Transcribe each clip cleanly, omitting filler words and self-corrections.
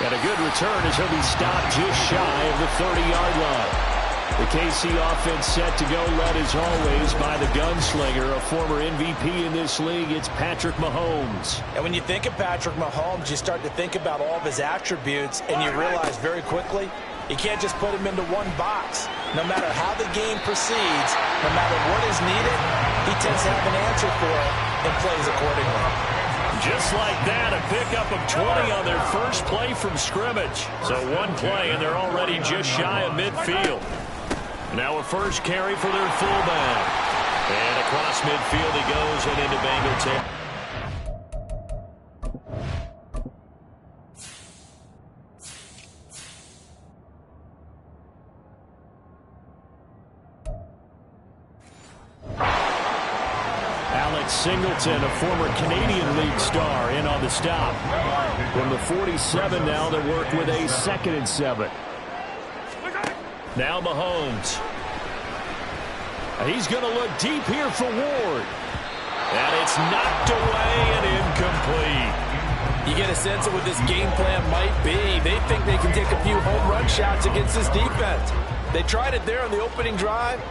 And a good return as he'll be stopped just shy of the 30-yard line. The KC offense set to go, led as always by the gunslinger, a former MVP in this league. It's Patrick Mahomes. And when you think of Patrick Mahomes, you start to think about all of his attributes, and you realize very quickly you can't just put him into one box. No matter how the game proceeds, no matter what is needed, he tends to have an answer for it and plays accordingly. Just like that, a pickup of 20 on their first play from scrimmage. So one play, and they're already just shy of midfield. Now a first carry for their fullback. And across midfield he goes and into Bengal territory. Singleton, a former Canadian League star, in on the stop. From the 47 now, they work with a 2nd and 7. Now Mahomes. He's going to look deep here for Ward. And it's knocked away and incomplete. You get a sense of what this game plan might be. They think they can take a few home run shots against this defense. They tried it there on the opening drive,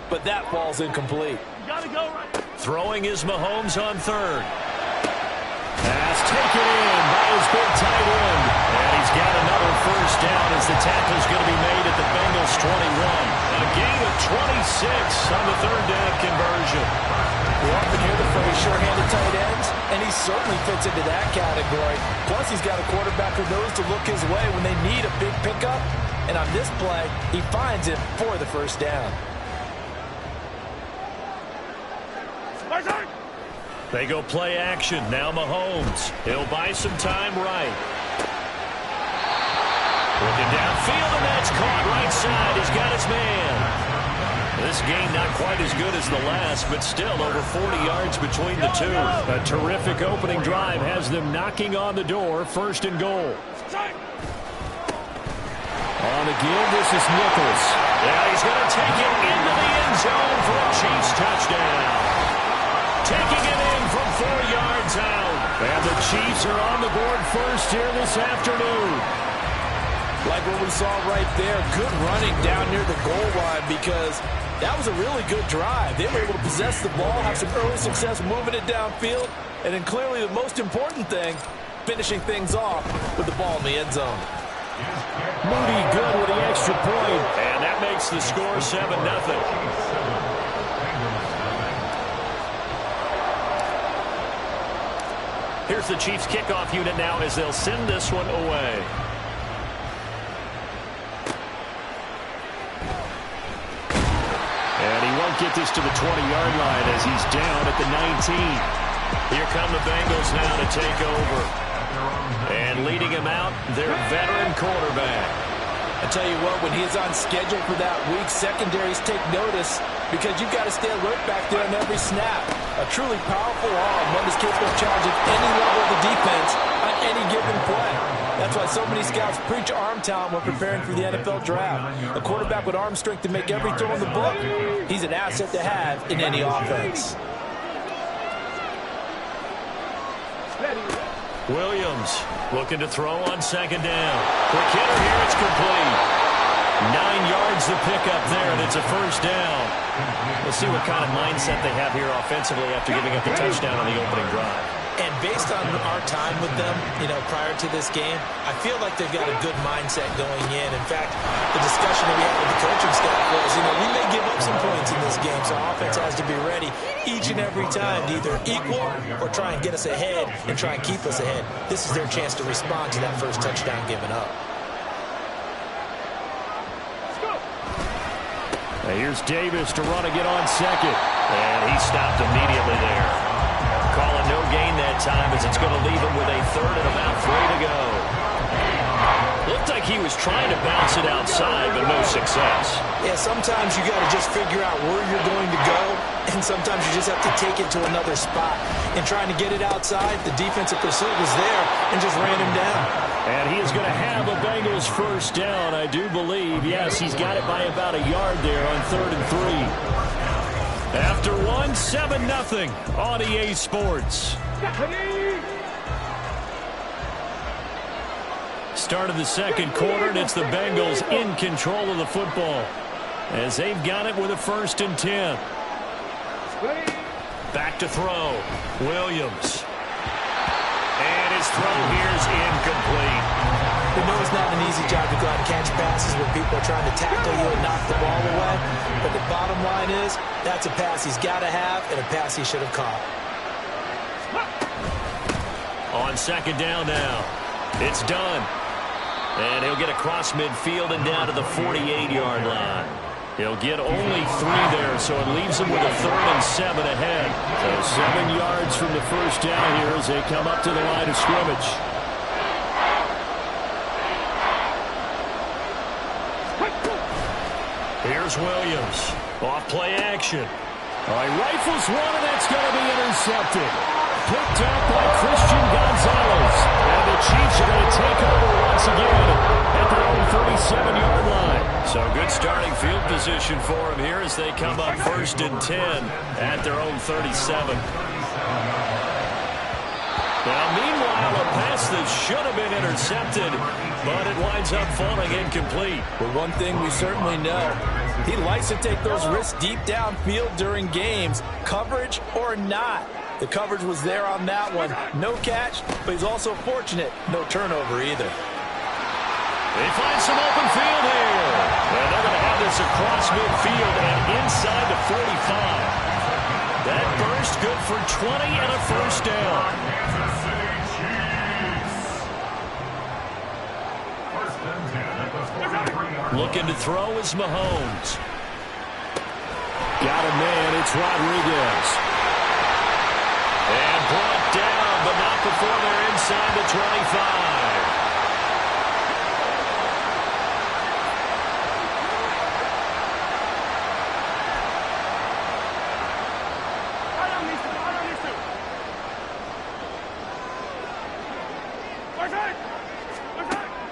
but that ball's incomplete. You got to go right. Throwing is Mahomes on 3rd. Pass taken in by his big tight end. And he's got another first down as the tackle's going to be made at the Bengals 21. A gain of 26 on the 3rd down conversion. We often hear the phrase sure-handed tight ends, and he certainly fits into that category. Plus, he's got a quarterback who knows to look his way when they need a big pickup. And on this play, he finds it for the first down. They go play action. Now Mahomes. He'll buy some time right. Looking downfield, and that's caught right side. He's got his man. This game not quite as good as the last, but still over 40 yards between the two. A terrific opening drive has them knocking on the door. 1st and goal. On again, this is Nichols. Yeah, he's going to take it into the end zone for a Chiefs touchdown. Taking it in from 4 yards out. And the Chiefs are on the board first here this afternoon. Like what we saw right there, good running down near the goal line because that was a really good drive. They were able to possess the ball, have some early success moving it downfield, and then clearly the most important thing, finishing things off with the ball in the end zone. Moody good with the extra point. And that makes the score 7-0. Here's the Chiefs kickoff unit now as they'll send this one away. And he won't get this to the 20-yard line as he's down at the 19. Here come the Bengals now to take over. And leading him out, their veteran quarterback. I tell you what, when he's on schedule for that week, secondaries take notice because you've got to stay alert back there on every snap. A truly powerful arm, one that's capable of challenging any level of the defense on any given play. That's why so many scouts preach arm talent when preparing for the NFL draft. A quarterback with arm strength to make every throw in the book, he's an asset to have in any offense. Williams looking to throw on 2nd down. Quick hitter here, it's complete. 9 yards to pick up there, and it's a first down. We'll see what kind of mindset they have here offensively after giving up the touchdown on the opening drive. And based on our time with them, prior to this game, I feel like they've got a good mindset going in. In fact, the discussion that we had with the coaching staff was, we may give up some points in this game, so offense has to be ready each and every time to either equal or try and get us ahead and try and keep us ahead. This is their chance to respond to that first touchdown given up. Now here's Davis to run again on 2nd. And he stopped immediately there. Calling no gain that time as it's going to leave him with a 3rd and about 3 to go. Looked like he was trying to bounce it outside, but no success. Yeah, sometimes you got to just figure out where you're going to go, and sometimes you just have to take it to another spot. And trying to get it outside, the defensive pursuit was there and just ran him down. And he is going to have a Bengals first down, I do believe. Yes, he's got it by about a yard there on 3rd and 3. After 7-0 on EA Sports. start of the second quarter, and it's the Bengals in control of the football as they've got it with a 1st and 10. Back to throw. Williams. And his throw here is incomplete. We know it's not an easy job to go out and catch passes when people are trying to tackle you and knock the ball away. But the bottom line is, that's a pass he's got to have and a pass he should have caught. On 2nd down now. It's done. And he'll get across midfield and down to the 48-yard line. He'll get only 3 there, so it leaves him with a 3rd and 7 ahead. So 7 yards from the first down here as they come up to the line of scrimmage. Here's Williams. Off play action. All right, rifles one, and that's going to be intercepted. Picked up by Christian Gonzalez. And the Chiefs are going to take over once again at their own 37-yard line. So good starting field position for them here as they come up 1st and 10 at their own 37. Now, meanwhile, a pass that should have been intercepted, but it winds up falling incomplete. Well, one thing we certainly know, he likes to take those risks deep downfield during games, coverage or not. The coverage was there on that one. No catch, but he's also fortunate. No turnover either. They find some open field here. And they're going to have this across midfield and inside the 45. That burst good for 20 and a 1st down. Looking to throw is Mahomes. Got a man, it's Rodriguez. And brought down, but not before they're inside the 25.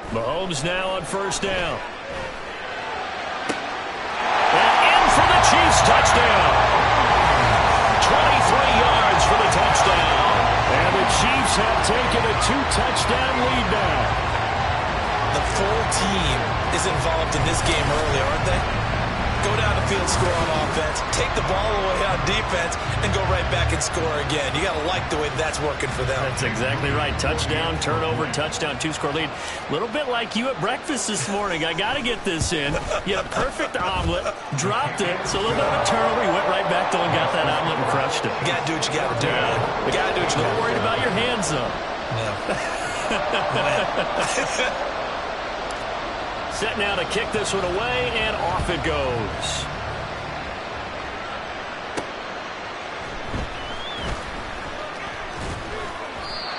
Mahomes now on 1st down. And in for the Chiefs touchdown. 23 yards for the touchdown. And the Chiefs have taken a 2-touchdown lead now. The full team is involved in this game early, aren't they? Go down the field, score on offense, take the ball away on defense, and go right back and score again. You got to like the way that's working for them. That's exactly right. Touchdown, turnover, touchdown, 2-score lead. A little bit like you at breakfast this morning. I got to get this in. You had a perfect omelet, dropped it, so a little bit of a turnover. You went right back to and got that omelet and crushed it. You got to do what you got to do. You got to do what you got to do. Not worried about your hands, though. No. Set now to kick this one away, and off it goes.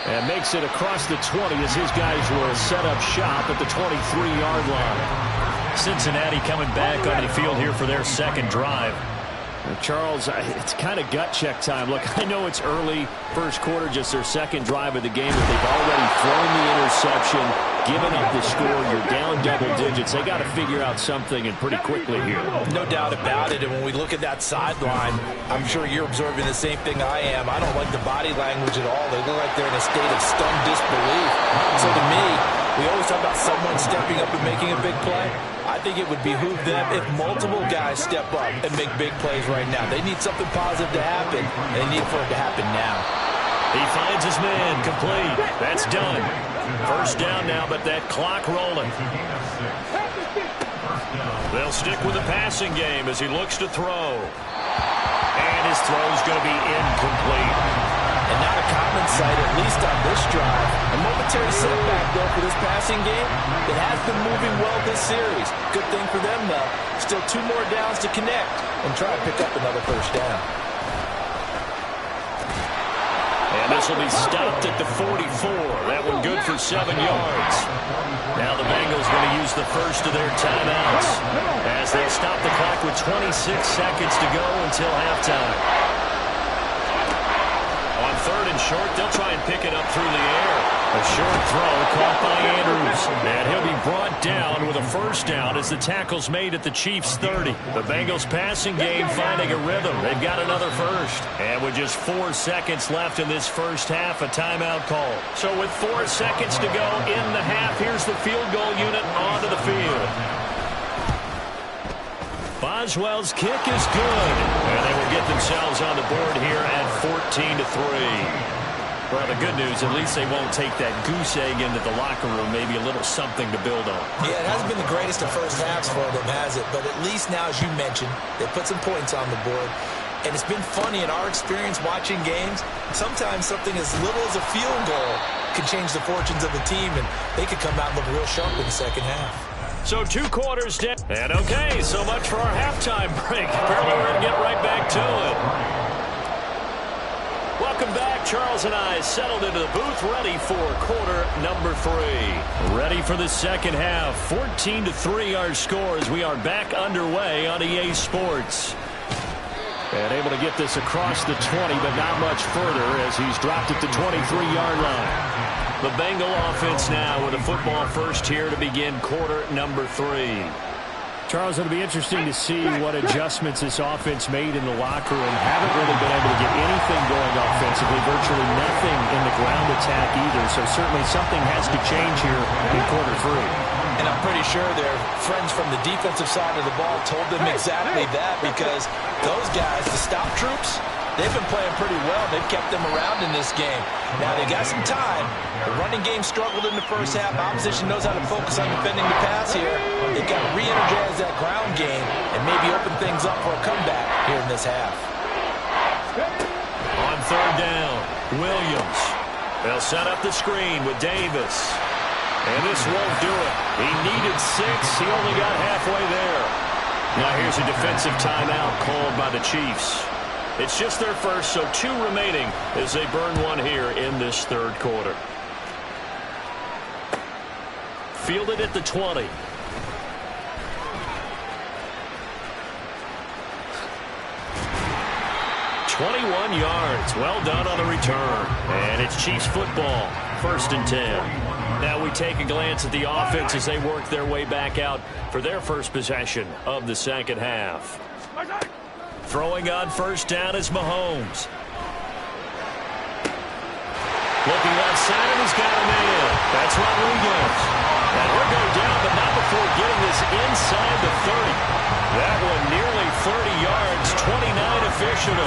And makes it across the 20 as his guys will set up shop at the 23-yard line. Cincinnati coming back on the field here for their 2nd drive. Charles, it's kind of gut check time. Look, I know it's early, 1st quarter, just their 2nd drive of the game, but they've already thrown the interception, given up the score. You're down double digits. They got to figure out something, and pretty quickly here. No doubt about it. And when we look at that sideline, I'm sure you're observing the same thing I am. I don't like the body language at all. They look like they're in a state of stunned disbelief. So to me, we always talk about someone stepping up and making a big play. I think it would behoove them if multiple guys step up and make big plays right now. They need something positive to happen, and they need for it to happen now. He finds his man, complete. That's done. 1st down now, but that clock rolling. They'll stick with the passing game as he looks to throw. And his throw's going to be incomplete. And not a common sight, at least on this drive. A momentary setback, though, for this passing game. It has been moving well this series. Good thing for them, though. Still 2 more downs to connect and try to pick up another 1st down. And this will be stopped at the 44. That one good for 7 yards. Now the Bengals going to use the first of their timeouts as they'll stop the clock with 26 seconds to go until halftime. On 3rd and short, they'll try and pick it up through the air. A short throw caught by Andrews. And he'll be brought down with a first down as the tackle's made at the Chiefs' 30. The Bengals passing game finding a rhythm. They've got another first. And with just 4 seconds left in this first half, a timeout call. So with 4 seconds to go in the half, here's the field goal unit onto the field. Boswell's kick is good. And they will get themselves on the board here at 14-3. Well, the good news, at least they won't take that goose egg into the locker room. Maybe a little something to build on. Yeah, it hasn't been the greatest of first halves for them, has it? But at least now, as you mentioned, they put some points on the board. And it's been funny in our experience watching games. Sometimes something as little as a field goal can change the fortunes of the team, and they could come out and look real sharp in the second half. So 2 quarters down. And okay, so much for our halftime break. Apparently we're going to get right back to it. Welcome back. Charles and I settled into the booth, ready for quarter number 3. Ready for the second half. 14-3 our score as we are back underway on EA Sports. And able to get this across the 20, but not much further as he's dropped it to 23-yard line. The Bengal offense now with a football first here to begin quarter number 3. Charles, it'll be interesting to see what adjustments this offense made in the locker room. Haven't really been able to get anything going offensively, virtually nothing in the ground attack either. So certainly something has to change here in quarter 3. And I'm pretty sure their friends from the defensive side of the ball told them exactly that, because those guys, the stop troops, they've been playing pretty well. They've kept them around in this game. Now, they got some time. The running game struggled in the first half. Opposition knows how to focus on defending the pass here. They've got to re-energize that ground game and maybe open things up for a comeback here in this half. On third down, Williams. They'll set up the screen with Davis. And this won't do it. He needed 6. He only got halfway there. Now here's a defensive timeout called by the Chiefs. It's just their first, so 2 remaining as they burn one here in this third quarter. Fielded at the 20. "21 yards. Well done on the return. And it's Chiefs football. 1st and 10. Now we take a glance at the offense as they work their way back out for their first possession of the second half. Throwing on first down is Mahomes. Looking left side, and he's got a man. That's Rodriguez. And he'll go down, but not before getting this inside the 30. That one nearly 30 yards, 29 efficient.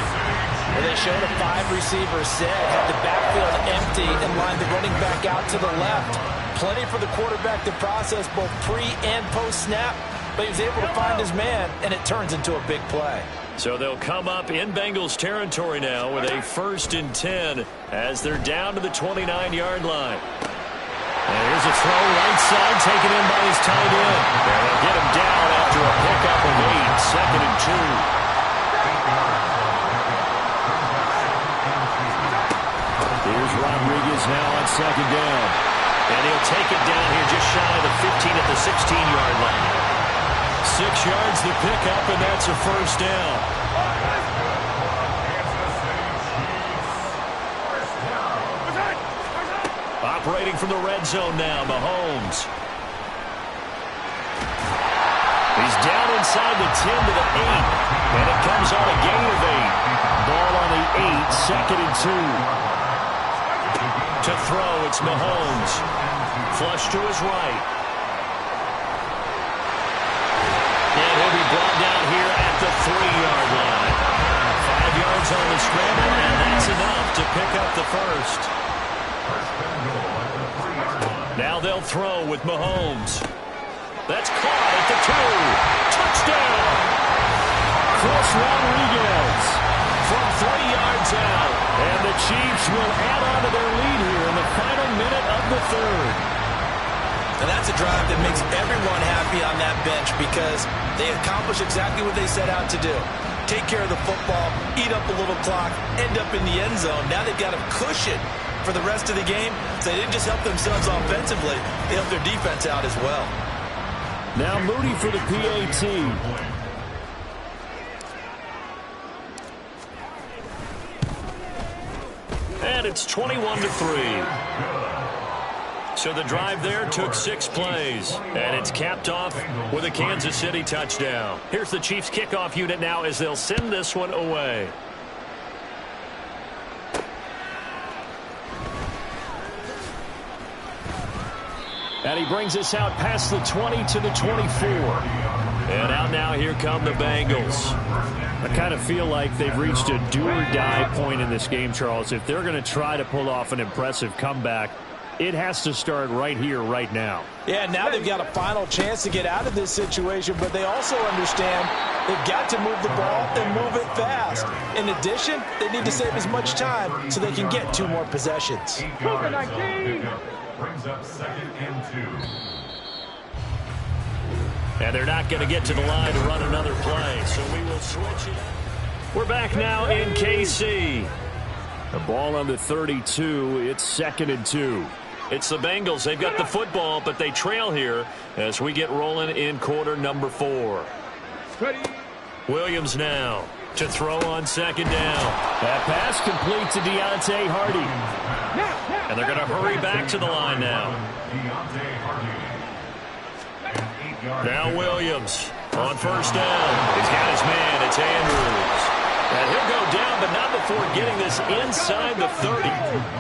Well, they showed a 5-receiver set, had the backfield empty, and lined the running back out to the left. Plenty for the quarterback to process both pre- and post-snap, but he was able to find his man, and it turns into a big play. So they'll come up in Bengals territory now with a 1st and 10 as they're down to the 29-yard line. And here's a throw right side taken in by his tight end. And they'll get him down after a pickup of 8, 2nd and 2. Here's Rodriguez now on 2nd down. And he'll take it down here just shy of the 15 at the 16-yard line. 6 yards the pickup, and that's a first down. Operating from the red zone now, Mahomes. He's down inside the 10 to the 8, and it comes on a gain of 8. Ball on the 8, 2nd and 2. To throw, it's Mahomes. Flush to his right. And he'll be brought down here at the 3-yard line. 5 yards on the scramble, and that's enough to pick up the first. Now they'll throw with Mahomes. That's caught at the 2. Touchdown! Chris Rodriguez from 3 yards out. And the Chiefs will add on to their lead here in the final minute of the third. And that's a drive that makes everyone happy on that bench because they accomplish exactly what they set out to do. Take care of the football, eat up a little clock, end up in the end zone. Now they've got a cushion for the rest of the game. So they didn't just help themselves offensively, they helped their defense out as well. Now Moody for the PAT. And it's 21-3. So the drive there took 6 plays, and it's capped off with a Kansas City touchdown. Here's the Chiefs kickoff unit now as they'll send this one away. And he brings us out past the 20 to the 24. And out now, here come the Bengals. I kind of feel like they've reached a do-or-die point in this game, Charles. If they're going to try to pull off an impressive comeback, it has to start right here, right now. Yeah, now they've got a final chance to get out of this situation, but they also understand they've got to move the ball and move it fast. In addition, they need to save as much time so they can get 2 more possessions. Brings up 2nd and 2. And they're not going to get to the line to run another play, so we will switch it up. We're back now in KC. The ball on the 32. It's 2nd and 2. It's the Bengals. They've got the football, but they trail here as we get rolling in quarter number 4. Williams now to throw on 2nd down. That pass complete to Deontay Hardy. And they're going to hurry back to the line now. Now Williams on 1st down. He's got his man. It's Andrews. And he'll go down, but not before getting this inside the 30.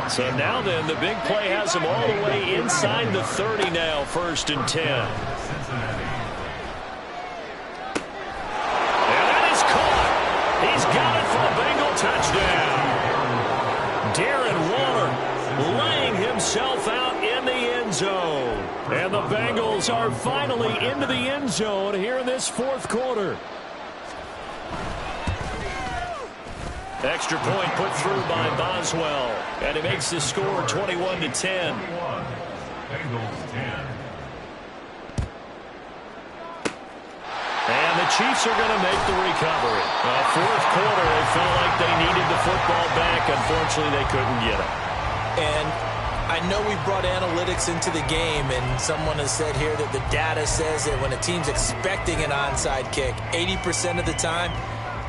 So now then, the big play has him all the way inside the 30 now, 1st and 10. And that is caught. He's got it for a Bengal touchdown. Darren Waller laying himself out in the end zone. And the Bengals are finally into the end zone here in this 4th quarter. Extra point put through by Boswell. And he makes the score 21-10. Bengals 10. And the Chiefs are going to make the recovery. 4th quarter, they felt like they needed the football back. Unfortunately, they couldn't get it. And I know we brought analytics into the game, and someone has said here that the data says that when a team's expecting an onside kick, 80% of the time,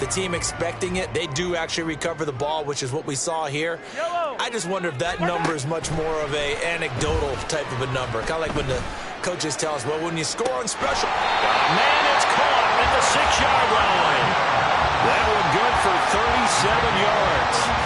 the team expecting it, they do actually recover the ball, which is what we saw here. I just wonder if that number is much more of a anecdotal type of a number. Kind of like when the coaches tell us, well, when you score on special. Man, it's caught at the 6-yard line. That one good for 37 yards.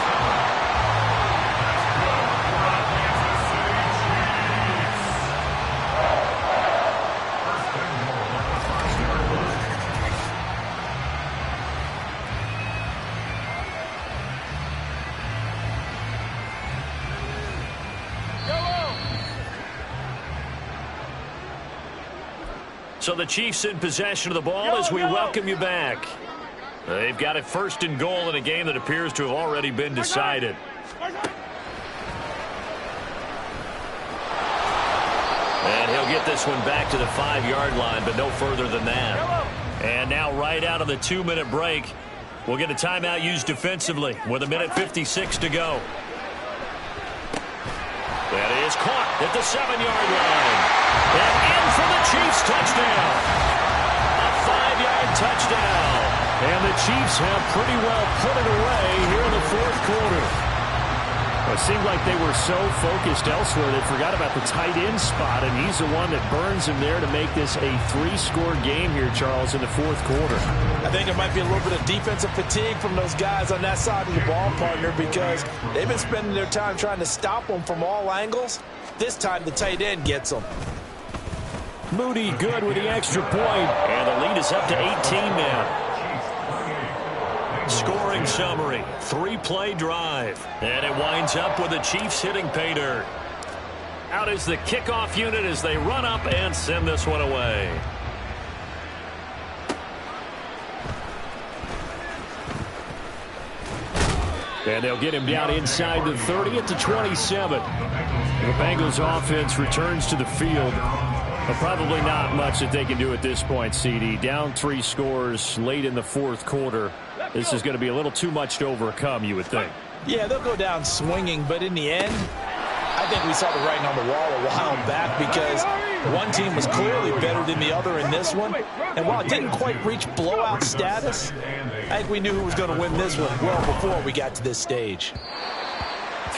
So the Chiefs in possession of the ball as we welcome you back. They've got it 1st and goal in a game that appears to have already been decided. And he'll get this one back to the 5-yard line, but no further than that. And now right out of the 2-minute break, we'll get a timeout used defensively with 1:56 to go. That is caught at the 7-yard line. And in for the Chiefs touchdown. A 5-yard touchdown. And the Chiefs have pretty well put it away here in the 4th quarter. It seemed like they were so focused elsewhere they forgot about the tight end spot, and he's the one that burns him there to make this a 3-score game here, Charles, in the 4th quarter. I think there might be a little bit of defensive fatigue from those guys on that side of the ball, partner, because they've been spending their time trying to stop them from all angles. This time the tight end gets them. Moody good with the extra point, and the lead is up to 18 now. Scoring summary, 3-play drive, and it winds up with the Chiefs hitting pay dirt. Out is the kickoff unit as they run up and send this one away. And they'll get him down inside the 30 at the 27. The Bengals offense returns to the field. But probably not much that they can do at this point, CD. Down 3 scores late in the 4th quarter. This is going to be a little too much to overcome, you would think. Yeah, they'll go down swinging, but in the end, I think we saw the writing on the wall a while back because one team was clearly better than the other in this one. And while it didn't quite reach blowout status, I think we knew who was going to win this one well before we got to this stage.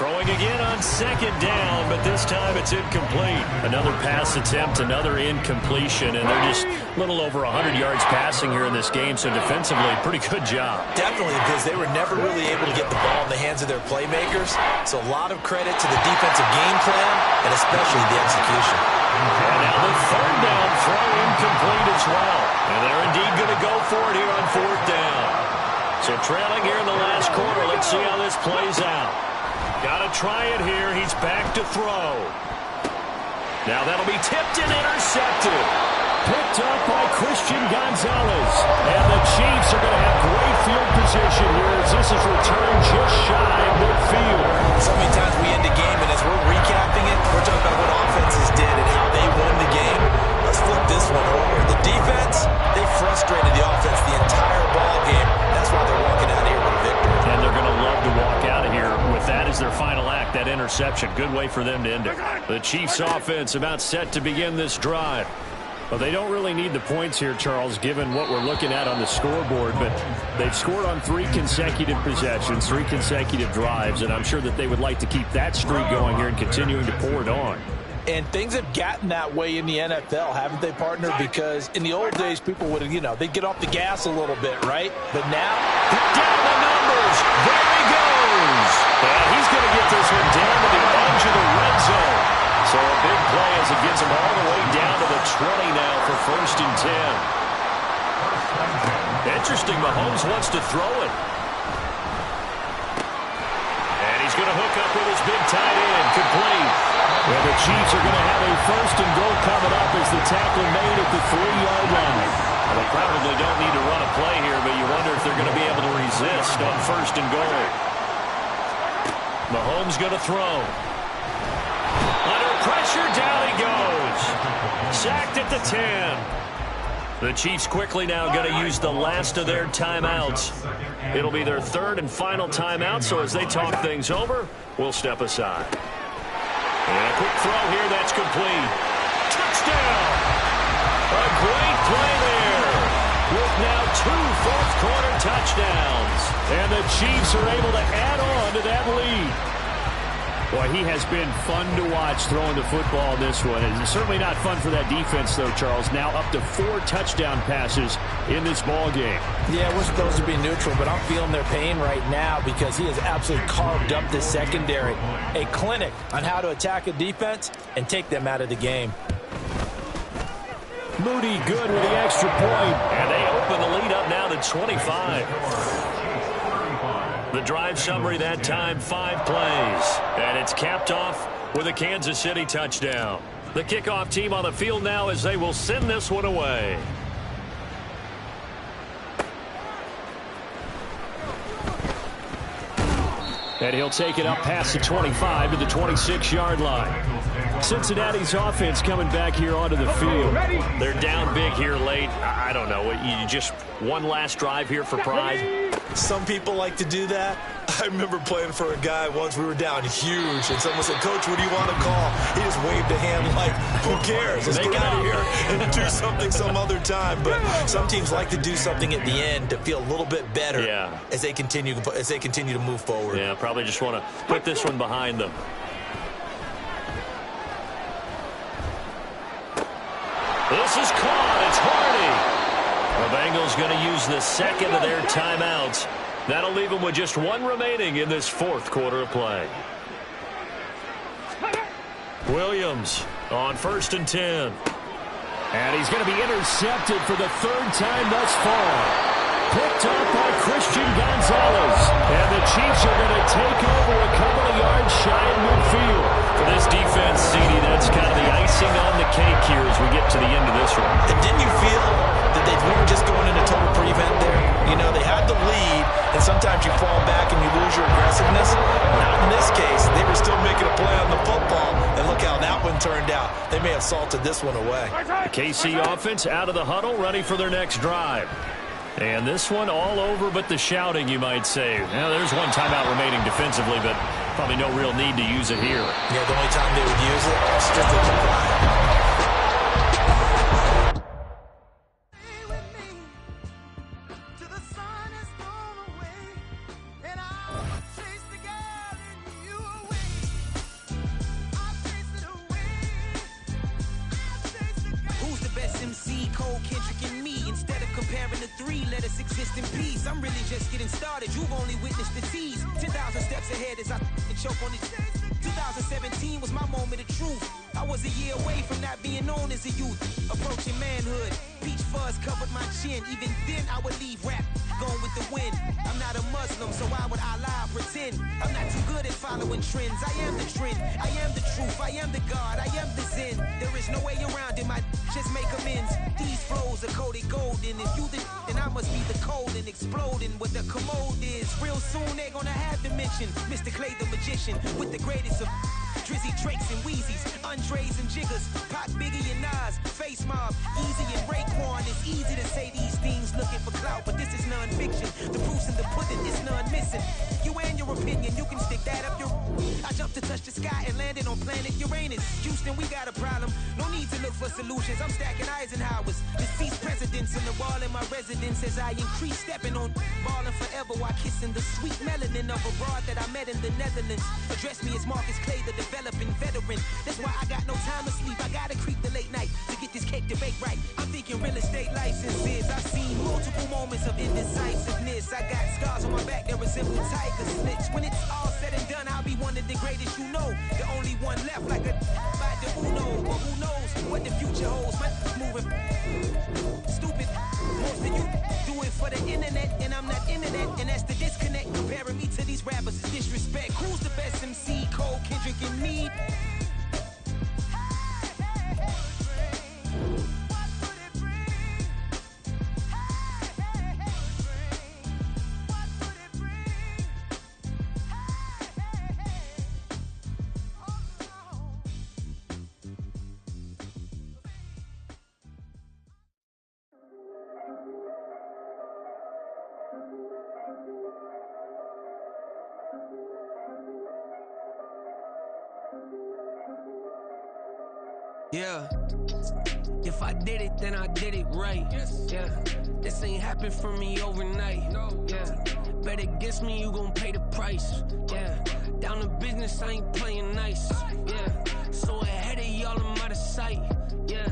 Throwing again on second down, but this time it's incomplete. Another pass attempt, another incompletion, and they're just a little over 100 yards passing here in this game, so defensively, pretty good job. Definitely, because they were never really able to get the ball in the hands of their playmakers, so a lot of credit to the defensive game plan, and especially the execution. And now the third down throw incomplete as well. And they're indeed going to go for it here on fourth down. So trailing here in the last quarter, let's see how this plays out. Got to try it here. He's back to throw. Now that'll be tipped and intercepted. Picked up by Christian Gonzalez. And the Chiefs are going to have great field position here as this is returned just shy of midfield. So many times we end the game, and as we're recapping it, we're talking about what offenses did and how they won the game. Let's flip this one over. The defense, they frustrated the offense the entire ball game. That's why they're walking out here with a victory. And they're going to love to walk out of here with that as their final act, that interception. Good way for them to end it. The Chiefs offense about set to begin this drive. Well, they don't really need the points here, Charles, given what we're looking at on the scoreboard, but they've scored on 3 consecutive possessions, 3 consecutive drives, and I'm sure that they would like to keep that streak going here and continuing to pour it on. And things have gotten that way in the NFL, haven't they, partner? Because in the old days, people would, they'd get off the gas a little bit, right? But now, down the numbers. There he goes. And he's going to get this one down to the edge of the red zone. So a big play as it gets him all the way down to the 20 now for first and 10. Interesting, Mahomes wants to throw it. And he's going to hook up with his big tight end, complete. Well, the Chiefs are going to have a first and goal coming up as the tackle made at the 3-yard line. Well, they probably don't need to run a play here, but you wonder if they're going to be able to resist on first and goal. Mahomes going to throw. Under pressure, down he goes. Sacked at the 10. The Chiefs quickly now going to use the last of their timeouts. It'll be their third and final timeout, so as they talk things over, we'll step aside. And a quick throw here, that's complete. Touchdown! A great play there. With now 2 fourth-quarter touchdowns. And the Chiefs are able to add on to that lead. Boy, he has been fun to watch throwing the football in this one. It's certainly not fun for that defense, though, Charles. Now up to 4 touchdown passes in this ball game. Yeah, we're supposed to be neutral, but I'm feeling their pain right now because he has absolutely carved up this secondary. A clinic on how to attack a defense and take them out of the game. Moody good with the extra point. And they open the lead up now to 25. The drive summary that time, 5 plays. And it's capped off with a Kansas City touchdown. The kickoff team on the field now as they will send this one away. And he'll take it up past the 25 to the 26-yard line. Cincinnati's offense coming back here onto the field. They're down big here late. I don't know. You just one last drive here for pride. Some people like to do that. I remember playing for a guy once. We were down huge, and someone said, "Coach, what do you want to call?" He just waved a hand like, who cares? Let's get out of here and do something some other time. But some teams like to do something at the end to feel a little bit better as they continue to move forward. Yeah, probably just want to put this one behind them. This is caught. It's Hardy. The Bengals going to use the second of their timeouts. That'll leave them with just 1 remaining in this fourth quarter of play. Williams on first and 10. And he's going to be intercepted for the 3rd time thus far. Picked up by Christian Gonzalez. And the Chiefs are going to take over a couple of yards shy of midfield. For this defense, CD, that's kind of the icing on the cake here as we get to the end of this one. And didn't you feel that we were just going into total prevent there? They had the lead, and sometimes you fall back and you lose your aggressiveness. Not in this case. They were still making a play on the football, and look how that one turned out. They may have salted this one away. The KC offense out of the huddle, ready for their next drive. And this one all over but the shouting, you might say. Now, there's one timeout remaining defensively, but probably no real need to use it here. Yeah, the only time they would use it, strictly compliant. comparing the three, let us exist in peace. I'm really just getting started, you've only witnessed the tease. 10,000 steps ahead as I choke on it. 2017 was my moment of truth. I was a year away from not being known as a youth. Approaching manhood, peach fuzz covered my chin. Even then I would leave rap, going with the wind. I'm not a Muslim, so why would I lie or pretend? I'm not too good at following trends. I am the trend, I am the truth, I am the God, I am the Zen. There is no way around it, my just make amends. These flows are coated golden. If you the then I must be the cold and exploding what the commode is. Real soon they gonna have to mention Mr. Clay the magician with the greatest of Drizzy, Drakes, and Wheezies, Andres and Jiggers, Pac, Biggie, and Nas, Face Mob, Easy and Raekwon. It's easy to say these things looking for clout, but this is non-fiction. The proof's in the pudding, it's none missing. You and your opinion, you can stick that up your... I jumped to touch the sky and landed on planet Uranus. Houston, we got a problem. No need to look for solutions. I'm stacking Eisenhowers. Deceased presidents on the wall in my residence as I increase stepping on ballin' forever while kissing the sweet melanin of a broad that I met in the Netherlands. Address me as Marcus Clay, the developing veteran. That's why I got no time to sleep. I gotta creep the late night to get this cake to bake right. I'm thinking real estate licenses. I've seen multiple moments of indecisiveness. I got scars on my back that resemble tiger slits. When it's all said and done, I'll be one of the greatest you know. The only one left like a by the Uno. But who knows what the future holds? My moving stupid. Most of you do it for the internet, and I'm not internet, and that's the disconnect. Comparing me to these rappers is disrespect. Who's the best MC? Cole, Kendrick, and me. Yeah, if I did it, then I did it right. Yeah, this ain't happened for me overnight. Yeah, bet against me, you gon' pay the price. Yeah, down to business, I ain't playing nice. Yeah, so ahead of y'all, I'm out of sight. Yeah,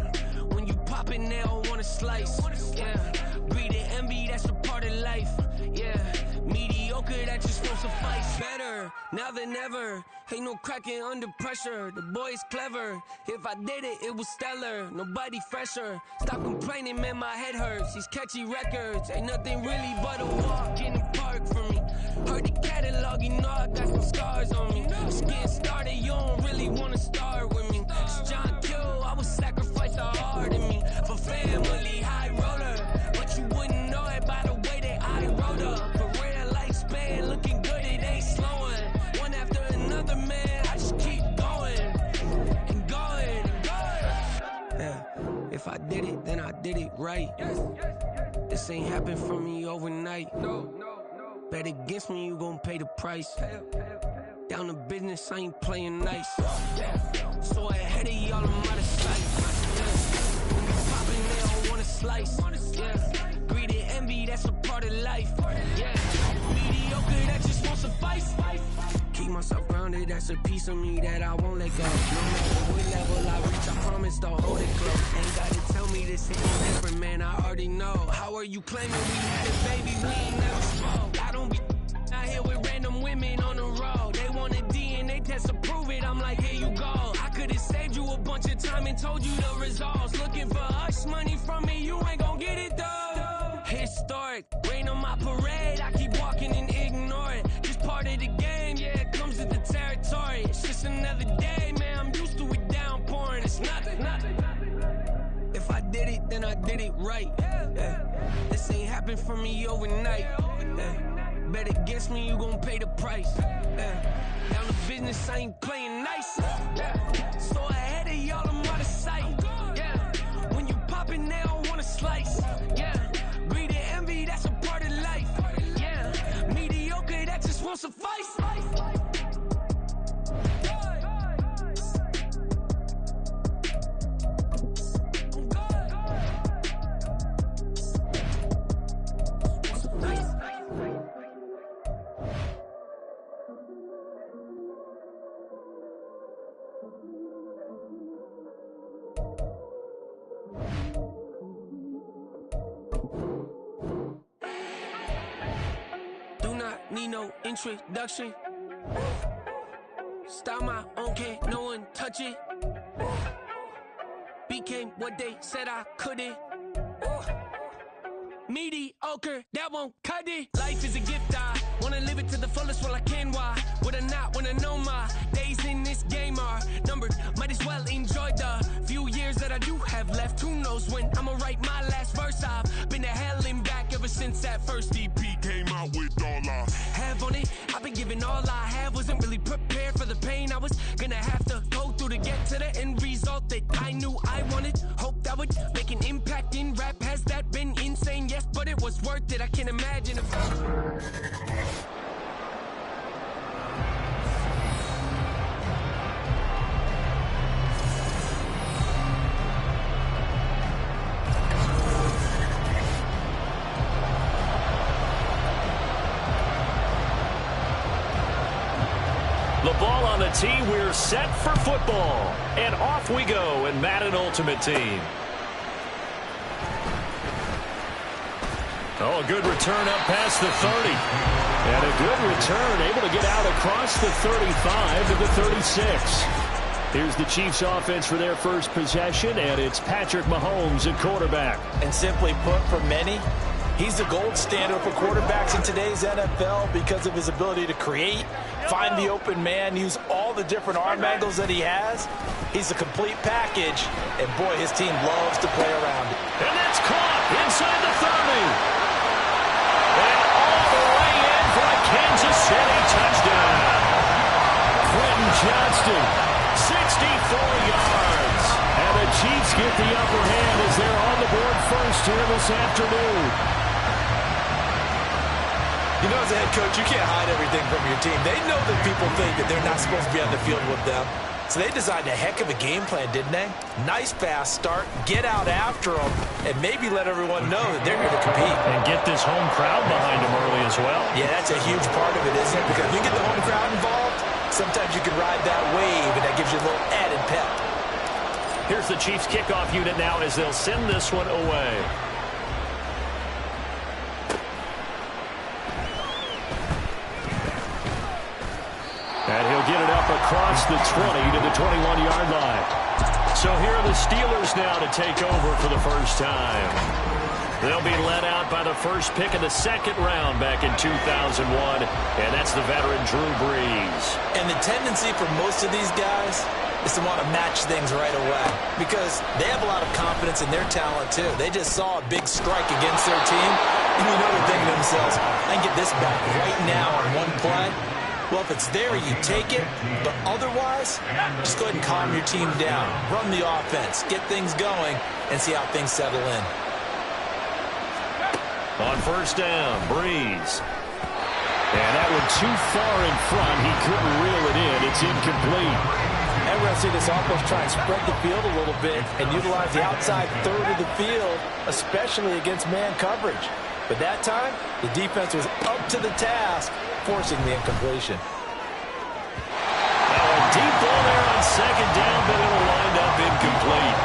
when you pop it, they don't wanna slice. Yeah, greed and envy, that's a part of life. Yeah, mediocre, that just won't suffice. Better now than ever. Ain't no cracking under pressure. The boy's clever. If I did it, it was stellar. Nobody fresher. Stop complaining, man, my head hurts. These catchy records ain't nothing really but a walk in the park for me. Heard the catalog, you know I got some scars on me. Just getting started, you don't really wanna start with me. It's John Kill, I would sacrifice a heart in me for family, high roller. But you wouldn't know it by the way that I wrote up. For real lifespan, looking good, it ain't slowing. One after another, man, I just keep going and going and going. Yeah, if I did it, then I did it right. This ain't happened for me overnight. Bet against me, you gon' pay the price. Down to business, I ain't playing nice. So ahead of y'all, I'm out of sight. When we poppin', they don't wanna slice. Yeah, greed and envy, that's a part of life. Yeah, mediocre, that just won't suffice. Keep myself grounded, that's a piece of me that I won't let go. No matter what level I reach, I promise to hold it close. Ain't gotta tell me this ain't different, man, I already know. How are you claiming we had a baby, we ain't never spoke? I don't be out here with random women on the road. They want a DNA test to prove it, I'm like, here you go. I could've saved you a bunch of time and told you the results. Looking for hush money from me, you ain't gon' get it though. Historic, rain on my parade, I keep walking and ignore it. Just part of the game, yeah, it comes with the territory. It's just another day, man, I'm used to it downpouring. It's nothing. If I did it, then I did it right. Yeah. This ain't happened for me overnight. Yeah. Bet against me, you gon' pay the price. Yeah. Down to business, I ain't playing nice. Yeah. So ahead of y'all, I'm out of sight. Yeah. When you poppin', they don't wanna slice. Yeah. Greed and envy, that's a part of life. Yeah. Mediocre, that just won't suffice. need no introduction. Style my own, can't no one touch it. Became what they said I couldn't. Mediocre, that won't cut it. Life is a gift, I wanna live it to the fullest while I can. Why would I not wanna know my days in this game are numbered? Might as well enjoy the few years that I do have left. Who knows when I'ma write my last verse? I've been to hell and back ever since that first EP came out with all I have on it. I've been giving all I have, wasn't really prepared for the pain I was gonna have to go through to get to the end result that I knew I wanted. Hoped I would make an impact in rap. Has that been insane? Yes, but it was worth it. I can't imagine if the ball on the tee. We're set for football. And off we go in Madden Ultimate Team. Oh, a good return up past the 30. And a good return, able to get out across the 35 to the 36. Here's the Chiefs offense for their first possession, and it's Patrick Mahomes at quarterback. And simply put, for many, he's the gold standard for quarterbacks in today's NFL because of his ability to create, find the open man, use all the different arm angles that he has. He's a complete package, and boy, his team loves to play around it. And that's caught inside the 30. And all the way in for a Kansas City touchdown. Quentin Johnston, 64 yards. And the Chiefs get the upper hand as they're on the board first here this afternoon. You know, as a head coach, you can't hide everything from your team. They know that people think that they're not supposed to be on the field with them. So they designed a heck of a game plan, didn't they? Nice fast start, get out after them, and maybe let everyone know that they're here to compete. And get this home crowd behind them early as well. Yeah, that's a huge part of it, isn't it? Because if you get the home crowd involved, sometimes you can ride that wave, and that gives you a little added pep. Here's the Chiefs kickoff unit now as they'll send this one away. And he'll get it up across the 20 to the 21-yard line. So here are the Steelers now to take over for the first time. They'll be led out by the first pick of the second round back in 2001, and that's the veteran Drew Brees. And the tendency for most of these guys is to want to match things right away because they have a lot of confidence in their talent, too. They just saw a big strike against their team, and you know they're thinking to themselves, I can get this back right now on one play. Well, if it's there, you take it. But otherwise, just go ahead and calm your team down. Run the offense. Get things going and see how things settle in. On first down, Brees. And that one too far in front. He couldn't reel it in. It's incomplete. And we're going to see this offense try and spread the field a little bit and utilize the outside third of the field, especially against man coverage. But that time, the defense was up to the task, forcing the incompletion. Now a deep ball there on second down, but it'll wind up incomplete.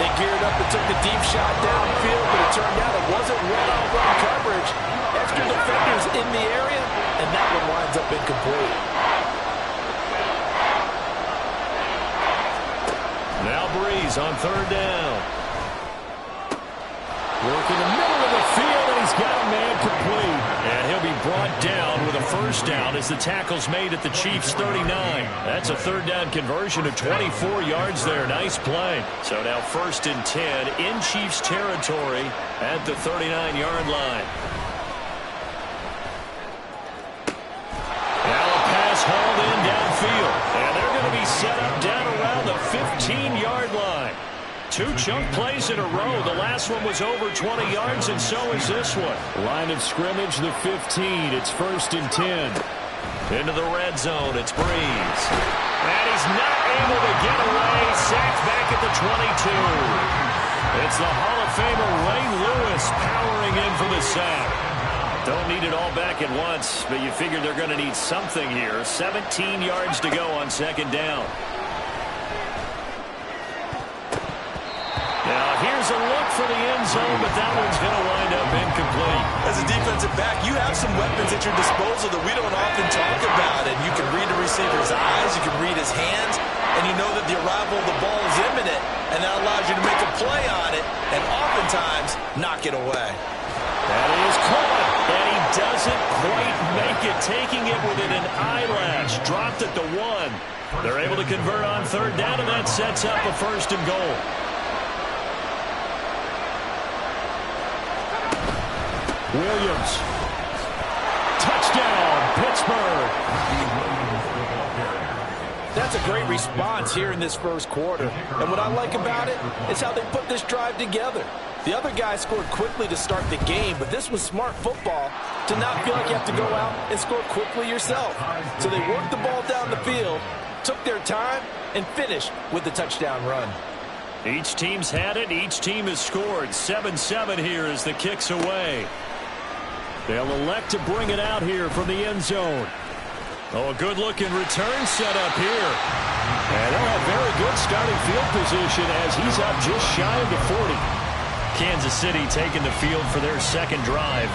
They geared up and took a deep shot downfield, but it turned out it wasn't one-on-one coverage. Extra defenders in the area, and that one winds up incomplete. Now Brees on third down. Working the middle of the field, and he's got a man complete. And he'll be brought down with a first down as the tackle's made at the Chiefs' 39. That's a third down conversion of 24 yards there. Nice play. So now first and 10 in Chiefs territory at the 39-yard line. Now a pass hauled in downfield. And they're going to be set up down around the 15-yard line. Two chunk plays in a row. The last one was over 20 yards, and so is this one. Line of scrimmage, the 15. It's first and 10. Into the red zone, it's Brees. And he's not able to get away. Sacked back at the 22. It's the Hall of Famer Ray Lewis powering in for the sack. Don't need it all back at once, but you figure they're going to need something here. 17 yards to go on second down. Now, here's a look for the end zone, but that one's going to wind up incomplete. As a defensive back, you have some weapons at your disposal that we don't often talk about. And you can read the receiver's eyes, you can read his hands, and you know that the arrival of the ball is imminent, and that allows you to make a play on it and oftentimes knock it away. That is caught, and he doesn't quite make it, taking it within an eyelash. Dropped at the 1. They're able to convert on third down, and that sets up a first and goal. Williams. Touchdown, Pittsburgh. That's a great response here in this first quarter. And what I like about it is how they put this drive together. The other guys scored quickly to start the game, but this was smart football to not feel like you have to go out and score quickly yourself. So they worked the ball down the field, took their time, and finished with the touchdown run. Each team's had it. Each team has scored. 7-7 here as the kick's away. They'll elect to bring it out here from the end zone. Oh, a good-looking return set up here. And they'll have very good starting field position as he's up just shy of the 40. Kansas City taking the field for their second drive.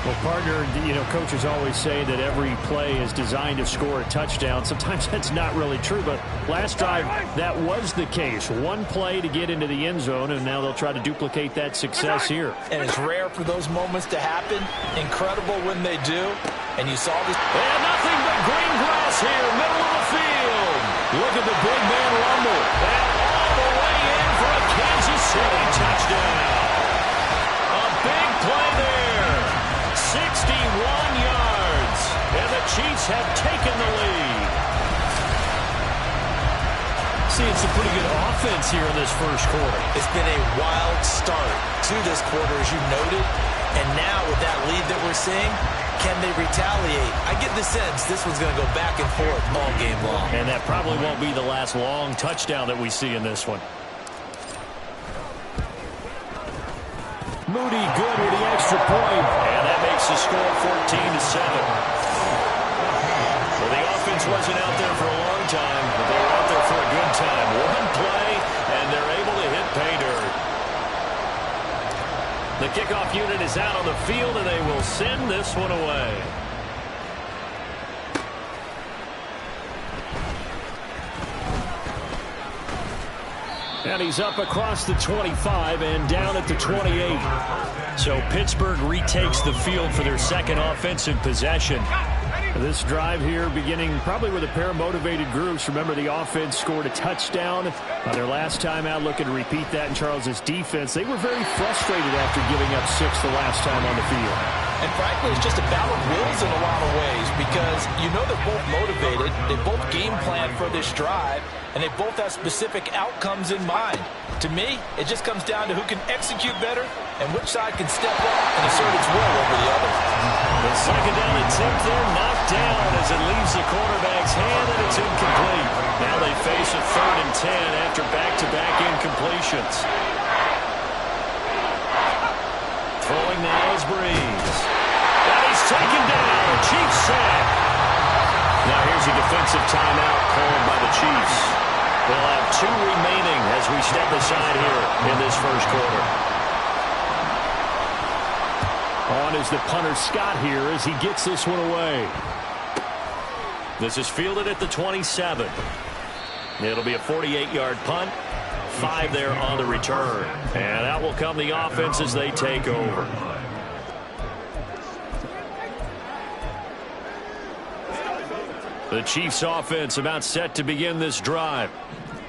Well, partner, you know, coaches always say that every play is designed to score a touchdown. Sometimes that's not really true, but last drive, that was the case. One play to get into the end zone, and now they'll try to duplicate that success here. And it's rare for those moments to happen. Incredible when they do. And you saw this. And nothing but green grass here, middle of the field. Look at the big man rumble. And all the way in for a Kansas City touchdown. A big play there. 61 yards. And the Chiefs have taken the lead. See, it's a pretty good offense here in this first quarter. It's been a wild start to this quarter, as you noted. And now with that lead that we're seeing, can they retaliate? I get the sense this one's going to go back and forth all game long. And that probably won't be the last long touchdown that we see in this one. Moody good with the extra point. And that makes the score 14-7. Well, the offense wasn't out there for a long time, but they were out there for a good time. One play, and they're able to hit pay dirt. The kickoff unit is out on the field, and they will send this one away. And he's up across the 25 and down at the 28. So Pittsburgh retakes the field for their second offensive possession. This drive here beginning probably with a pair of motivated groups. Remember, the offense scored a touchdown on their last time out. Looking to repeat that in Charles's defense. They were very frustrated after giving up 6 the last time on the field. And frankly, it's just a battle of wills in a lot of ways because you know they're both motivated. They both game plan for this drive, and they both have specific outcomes in mind. To me, it just comes down to who can execute better and which side can step up and assert its will over the other. The second down attempt there knocked down as it leaves the quarterback's hand, and it's incomplete. Now they face a 3rd and 10 after back-to-back incompletions. Throwing now is Breeze. And he's taken down. A Chiefs sack. Now here's a defensive timeout called by the Chiefs. They'll have 2 remaining as we step aside here in this first quarter. On is the punter Scott here as he gets this one away. This is fielded at the 27. It'll be a 48-yard punt. 5 there on the return. And out will come the offense as they take over. The Chiefs offense about set to begin this drive.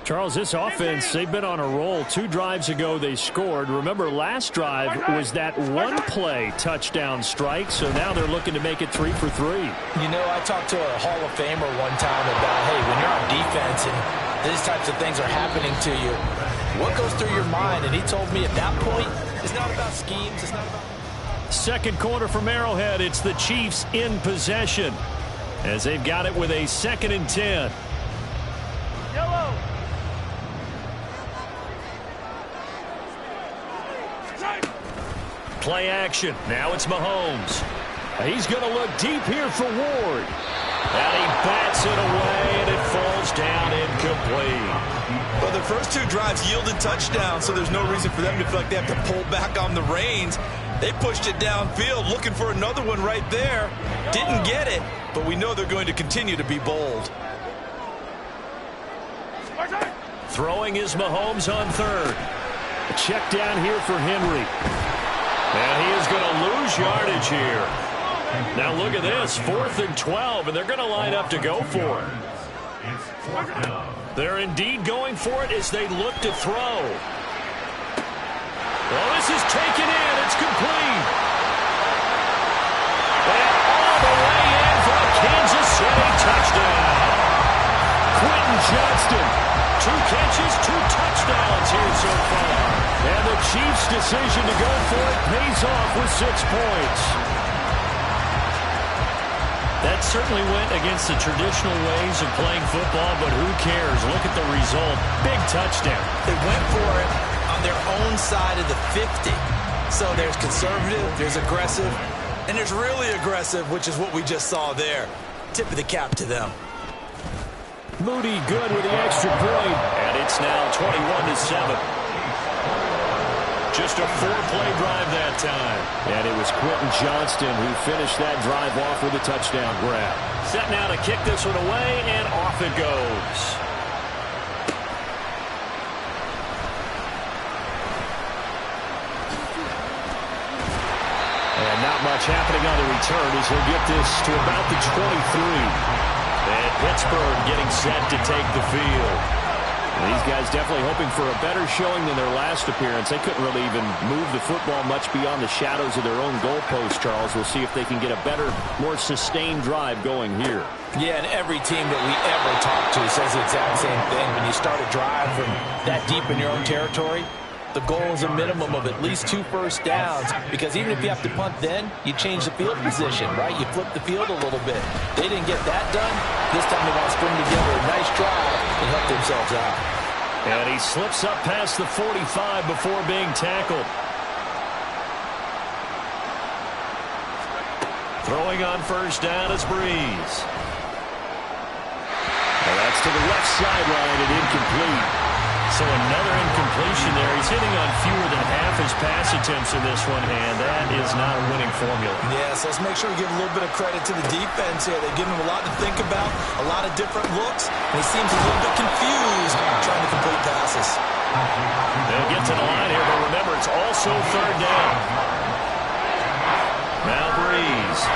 Charles, this offense, they've been on a roll. 2 drives ago they scored. Remember, last drive was that one-play touchdown strike, so now they're looking to make it 3 for 3. You know, I talked to a Hall of Famer one time about, hey, when you're on defense and these types of things are happening to you, what goes through your mind? And he told me at that point, it's not about schemes, it's not about... Second quarter from Arrowhead, it's the Chiefs in possession as they've got it with a 2nd and 10. Yellow. Play action. Now it's Mahomes. He's going to look deep here for Ward. And he bats it away, and it falls down incomplete. Well, the first two drives yielded touchdowns, so there's no reason for them to feel like they have to pull back on the reins. They pushed it downfield, looking for another one right there. Didn't get it, but we know they're going to continue to be bold. Throwing is Mahomes on third. A check down here for Henry. And he is going to lose yardage here. Now look at this, 4th and 12, and they're going to line up to go for it. They're indeed going for it as they look to throw. Well, this is taken in. It's complete. And all the way in for a Kansas City touchdown. Quentin Johnston, 2 catches, 2 touchdowns here so far. And the Chiefs' decision to go for it pays off with 6 points. That certainly went against the traditional ways of playing football, but who cares? Look at the result. Big touchdown. They went for it on their own side of the 50. So there's conservative, there's aggressive, and there's really aggressive, which is what we just saw there. Tip of the cap to them. Moody good with the extra point. And it's now 21-7. Just a 4-play drive that time. And it was Quentin Johnston who finished that drive off with a touchdown grab. Set now to kick this one away, and off it goes. And not much happening on the return as he'll get this to about the 23. And Pittsburgh getting set to take the field. These guys definitely hoping for a better showing than their last appearance. They couldn't really even move the football much beyond the shadows of their own goalpost, Charles. We'll see if they can get a better, more sustained drive going here. Yeah, and every team that we ever talk to says the exact same thing. When you start a drive from that deep in your own territory, the goal is a minimum of at least 2 first downs, because even if you have to punt then, you change the field position, right? You flip the field a little bit. They didn't get that done. This time they want to string together a nice drive and help themselves out. And he slips up past the 45 before being tackled. Throwing on first down is Breeze. Well, that's to the left sideline and incomplete. So another incompletion there. He's hitting on fewer than half his pass attempts in this one, and that is not a winning formula. Yes, let's make sure we give a little bit of credit to the defense here. They give him a lot to think about, a lot of different looks, and he seems a little bit confused trying to complete passes. They'll get to the line here, but remember, it's also 3rd down. Now Breeze.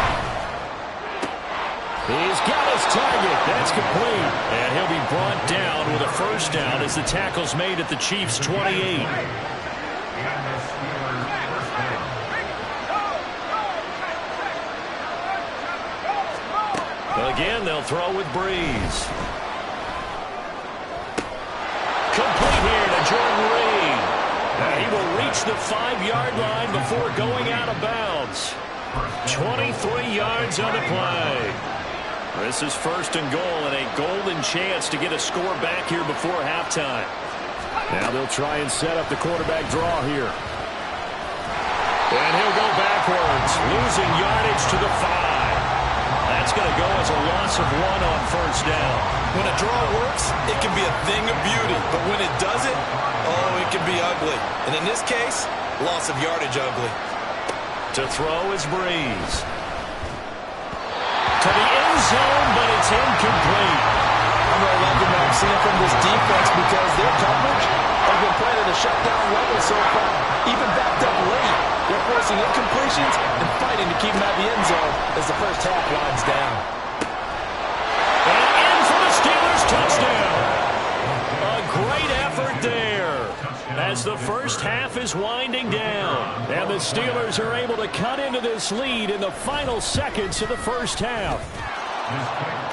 He's got his target. That's complete. And he'll be brought down with a first down as the tackle's made at the Chiefs' 28. Again, they'll throw with Breeze. Complete here to Jordan Reed. He will reach the 5-yard line before going out of bounds. 23 yards on the play. This is 1st and goal and a golden chance to get a score back here before halftime. Now they'll try and set up the quarterback draw here. And he'll go backwards, losing yardage to the 5. That's going to go as a loss of 1 on first down. When a draw works, it can be a thing of beauty. But when it doesn't, oh, it can be ugly. And in this case, loss of yardage ugly. To throw is Breeze. To the end zone, but it's incomplete. I'm really liking what I'm seeing from this defense because their coverage has been playing at a shutdown level so far. Even backed up late, they're forcing incompletions and fighting to keep them out of the end zone as the first half winds down. And in for the Steelers touchdown. A great effort there as the first half is winding down. And the Steelers are able to cut into this lead in the final seconds of the first half.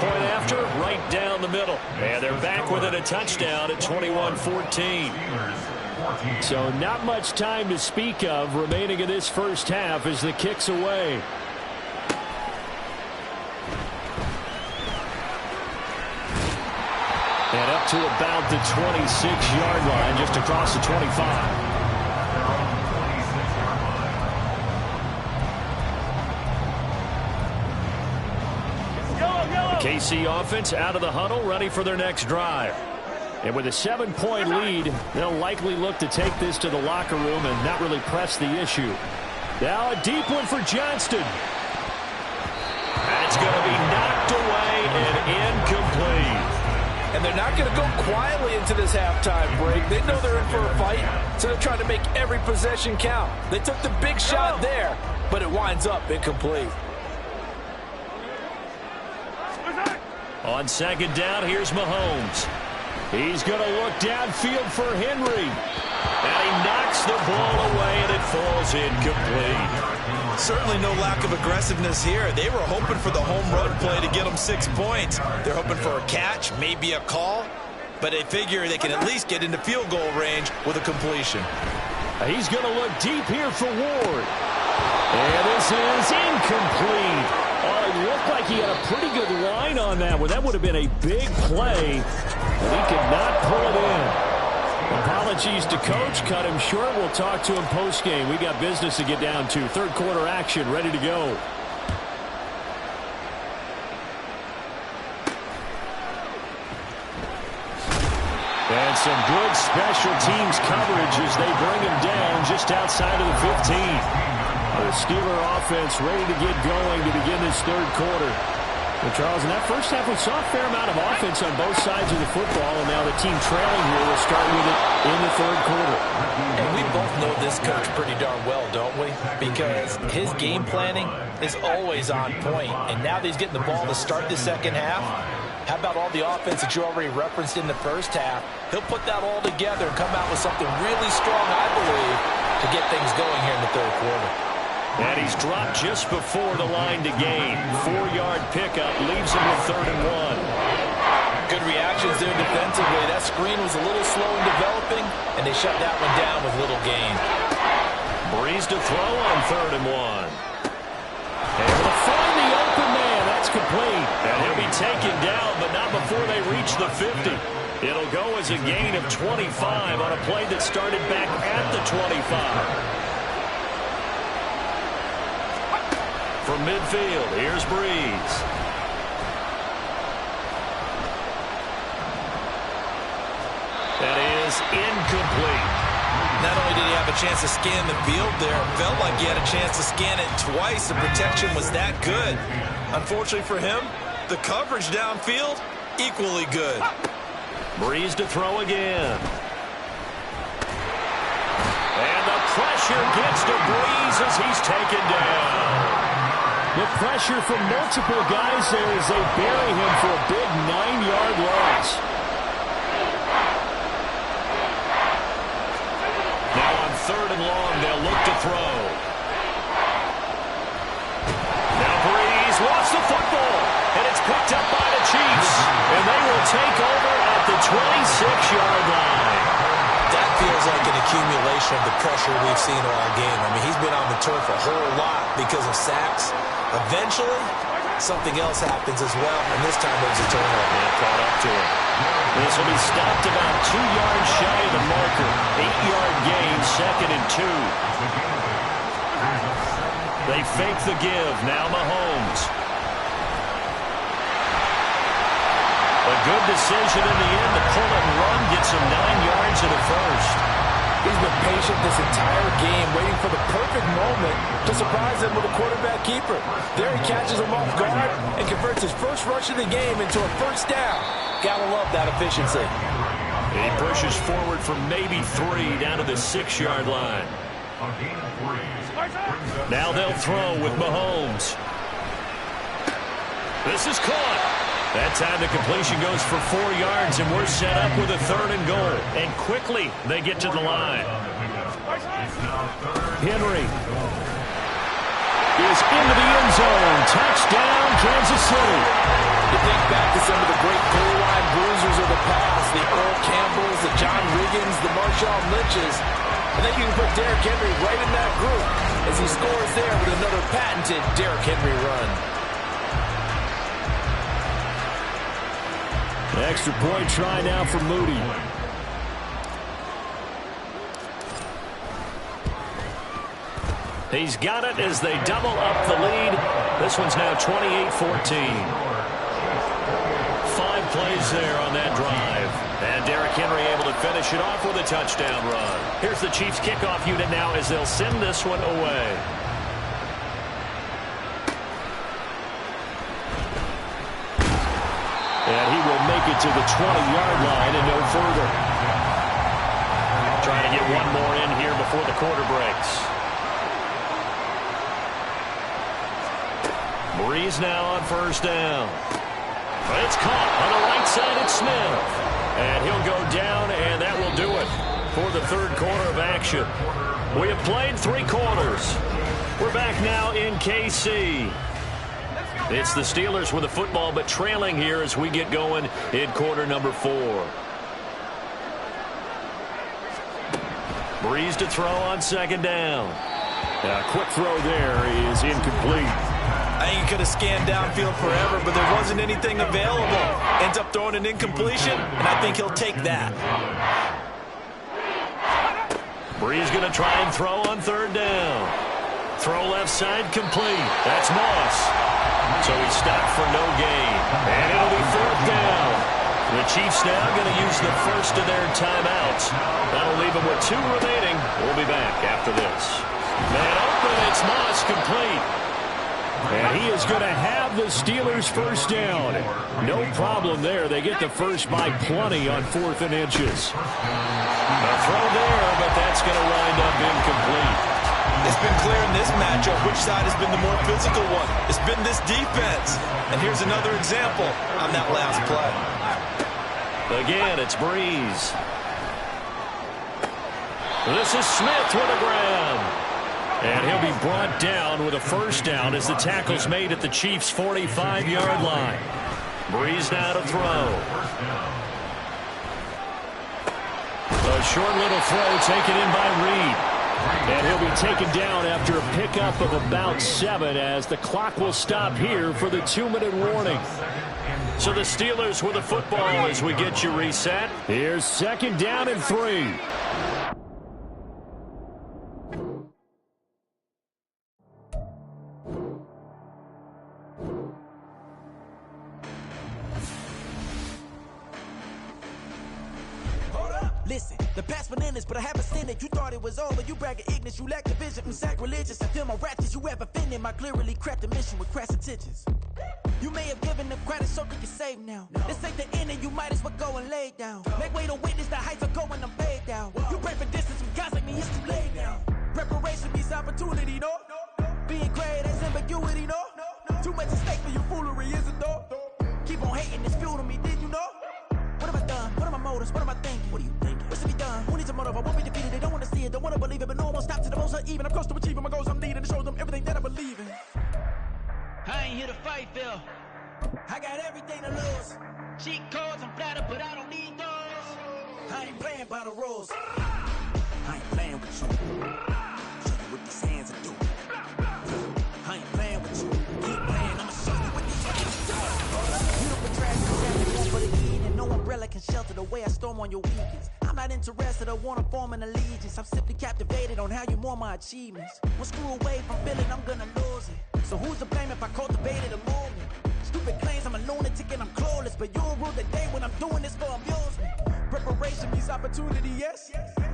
Point after, right down the middle. And they're back within a touchdown at 21-14. So not much time to speak of remaining in this first half as the kick's away. And up to about the 26-yard line, just across the 25. KC offense out of the huddle, ready for their next drive. And with a 7-point lead, they'll likely look to take this to the locker room and not really press the issue. Now a deep one for Johnston. That's going to be knocked away and incomplete. And they're not going to go quietly into this halftime break. They know they're in for a fight, so they're trying to make every possession count. They took the big shot there, but it winds up incomplete. On second down, here's Mahomes. He's going to look downfield for Henry. And he knocks the ball away, and it falls incomplete. Certainly no lack of aggressiveness here. They were hoping for the home run play to get them 6 points. They're hoping for a catch, maybe a call, but they figure they can at least get into field goal range with a completion. He's going to look deep here for Ward. And this is incomplete. Oh, it looked like he had a pretty good line on that one. That would have been a big play, but he could not pull it in. Apologies to Coach. Cut him short. We'll talk to him post-game. We got business to get down to. Third quarter action ready to go. And some good special teams coverage as they bring him down just outside of the 15. The Steeler offense ready to get going to begin this third quarter. Well, Charles, in that first half, we saw a fair amount of offense on both sides of the football, and now the team trailing here will start with it in the third quarter. And we both know this coach pretty darn well, don't we? Because his game planning is always on point, and now that he's getting the ball to start the second half, how about all the offense that you already referenced in the first half? He'll put that all together and come out with something really strong, I believe, to get things going here in the third quarter. And he's dropped just before the line to gain. 4-yard pickup leaves him with 3rd and 1. Good reactions there defensively. That screen was a little slow in developing, and they shut that one down with little gain. Breeze to throw on 3rd and 1. Able to find the open man. That's complete. And he'll be taken down, but not before they reach the 50. It'll go as a gain of 25 on a play that started back at the 25. From midfield, here's Breeze. That is incomplete. Not only did he have a chance to scan the field there, it felt like he had a chance to scan it twice. The protection was that good. Unfortunately for him, the coverage downfield, equally good. Breeze to throw again. And the pressure gets to Breeze as he's taken down. The pressure from multiple guys there as they bury him for a big 9-yard loss. Now on 3rd and long, they'll look to throw. Now Breeze lost the football, and it's picked up by the Chiefs. And they will take over at the 26-yard line. That feels like an accumulation of the pressure we've seen all game. I mean, he's been on the turf a whole lot because of sacks. Eventually, something else happens as well, and this time it was a turnover. And caught up to him. This will be stopped about 2 yards shy of the marker. 8-yard gain, 2nd and 2. They fake the give. Now Mahomes. A good decision in the end to pull it and run, gets him 9 yards in the first. He's been patient this entire game, waiting for the perfect moment to surprise them with a quarterback keeper. There he catches him off guard and converts his first rush of the game into a first down. Gotta love that efficiency. He pushes forward for maybe 3 down to the 6-yard line. Now they'll throw with Mahomes. This is caught. That time the completion goes for 4 yards, and we're set up with a 3rd and goal. And quickly, they get to the line. Henry is into the end zone. Touchdown, Kansas City. You think back to some of the great goal line bruisers of the past, the Earl Campbells, the John Riggins, the Marshawn Lynches. I think you can put Derrick Henry right in that group as he scores there with another patented Derrick Henry run. Extra point try now for Moody. He's got it as they double up the lead. This one's now 28-14. 5 plays there on that drive. And Derrick Derrick Henry able to finish it off with a touchdown run. Here's the Chiefs kickoff unit now as they'll send this one away. And he will make it to the 20-yard line and no further. Trying to get one more in here before the quarter breaks. Breeze now on first down. It's caught on the right side. It's Smith. And he'll go down, and that will do it for the third quarter of action. We have played 3 quarters. We're back now in KC. It's the Steelers with the football, but trailing here as we get going in quarter number 4. Breeze to throw on second down. A quick throw there is incomplete. I think he could have scanned downfield forever, but there wasn't anything available. Ends up throwing an incompletion, and I think he'll take that. Breeze going to try and throw on third down. Throw left side complete. That's Moss. So he's stopped for no gain. And it'll be fourth down. The Chiefs now going to use the first of their timeouts. That'll leave them with 2 remaining. We'll be back after this. Man open, it's Moss complete. And he is going to have the Steelers first down. No problem there. They get the first by plenty on 4th and inches. A throw there, but that's going to wind up incomplete. It's been clear in this matchup which side has been the more physical one. It's been this defense. And here's another example on that last play. Again, it's Breeze. This is Smith with a grab. And he'll be brought down with a first down as the tackle's made at the Chiefs' 45-yard line. Breeze now to throw. A short little throw taken in by Reed. And he'll be taken down after a pickup of about 7 as the clock will stop here for the 2-minute warning. So the Steelers with the football as we get you reset. Here's second down and 3. Listen, the past bananas, but I haven't seen it. You thought it was over, you bragging ignorance, you lack the vision from sacrilegious. I feel my ratchets, you have offended my clearly crafted mission with crass intentions. You may have given them credit so they can save now. This ain't the end and you might as well go and lay down. Make way to witness the heights are going, I'm paid down. You pray for distance from guys like me, it's too late now. Preparation means opportunity, no? Being great as ambiguity, no? Too much at stake for your foolery, is it though? Keep on hating, it's fuel to me, did you know? What have I done? What are my motives? What am I thinking? What are you thinking? What's to be done? Who needs a motive? I won't be defeated. They don't want to see it, don't want to believe it, but no one won't stop to the most uneven. I'm close to achieving my goals. I'm leading to show them everything that I believe in. I ain't here to fight, Phil. I got everything to lose. Cheat codes, I'm flattered, but I don't need those. I ain't playing by the rules. I ain't playing with you. Show you what these hands are doing. I ain't playing with you. Keep playing, I'ma show you what these hands are doing. Beautiful trash, one for the eat, and no umbrella can shelter the way I storm on your weekends. I'm not interested, I wanna form an allegiance. I'm simply captivated on how you more my achievements. One screw away from feeling I'm gonna lose it. So who's to blame if I cultivated a movement? Stupid claims I'm a lunatic and I'm clueless, but you'll rule the day when I'm doing this for amusement. Preparation means opportunity, yes.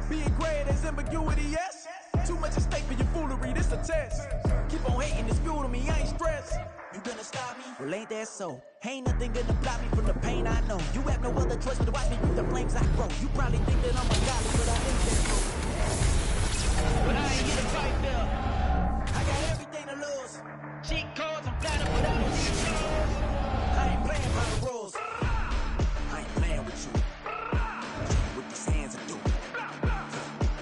Being great is ambiguity, yes. Too much at stake for your foolery, this a test. Keep on hating, it's fuel to me, I ain't stressed. You gonna stop me? Well, ain't that so? Ain't nothing gonna block me from the pain I know. You have no other choice but to watch me with the flames I grow. You probably think that I'm ungodly, but I ain't that so. But I ain't here to fight, Phil. I got everything to lose. Cheat codes, I'm flattered, but I don't need those. I ain't playing by the rules. I ain't playing with you. Show you what these hands are doing.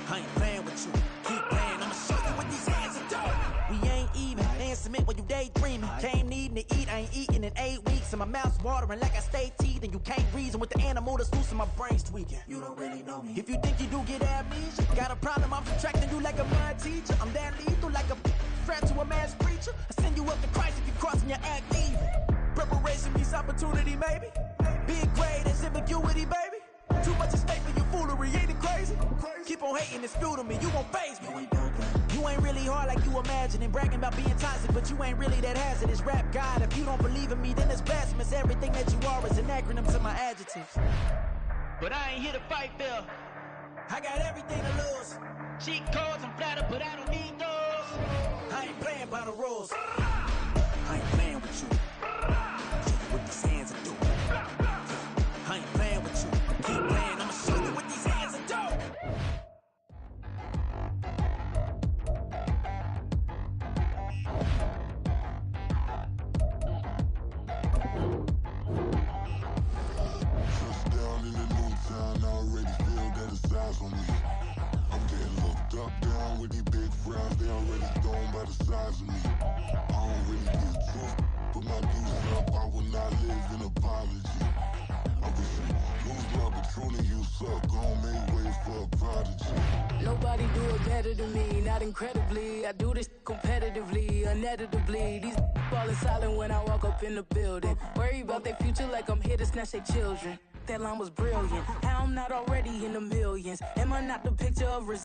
I ain't playing with you. Keep playing, I'ma show you what these hands are doing. We ain't even. They ain't submit when you daydreaming. Came needing to eat, I ain't eating in 8 weeks. And my mouth's watering like I stay teeth. And you can't reason with the animal that's loose and my brain's tweaking. You don't really know me. If you think you do get amnesia, got a problem, I'm subtracting you like a mind teacher. I'm that lethal like a threat to a mass preacher. I send you up to Christ if you crossing your act evil. Preparation means opportunity, maybe. Being great is ambiguity, baby. Too much at stake for your foolery, ain't it crazy? Keep on hating, it's fuel to me, you won't faze me. You ain't really hard like you imagine and bragging about being toxic, but you ain't really that hazardous. Rap God, if you don't believe in me, then it's blasphemous. Everything that you are is an acronym to my adjectives. but I ain't here to fight fair. I got everything to lose. Cheat codes, I'm flattered, but I don't need those. I ain't playing by the rules. I ain't playing with you. Show you what these hands will do. I ain't playing with you. Keep playing, I'ma show you what these hands will do. Touchdown in the new town, I already feel that it's eyes on me. I'm getting looked up, down with these big frowns, they already gone by the size of me. I don't really get too, but my dues up, I will not live in apology. I wish you lose love, but truly you suck, gon' make way for a prodigy. Nobody do it better than me, not incredibly. I do this competitively, uneditably. These falling silent when I walk up in the building. Worry about their future like I'm here to snatch their children. That line was brilliant. How I'm not already in the millions? Am I not the picture of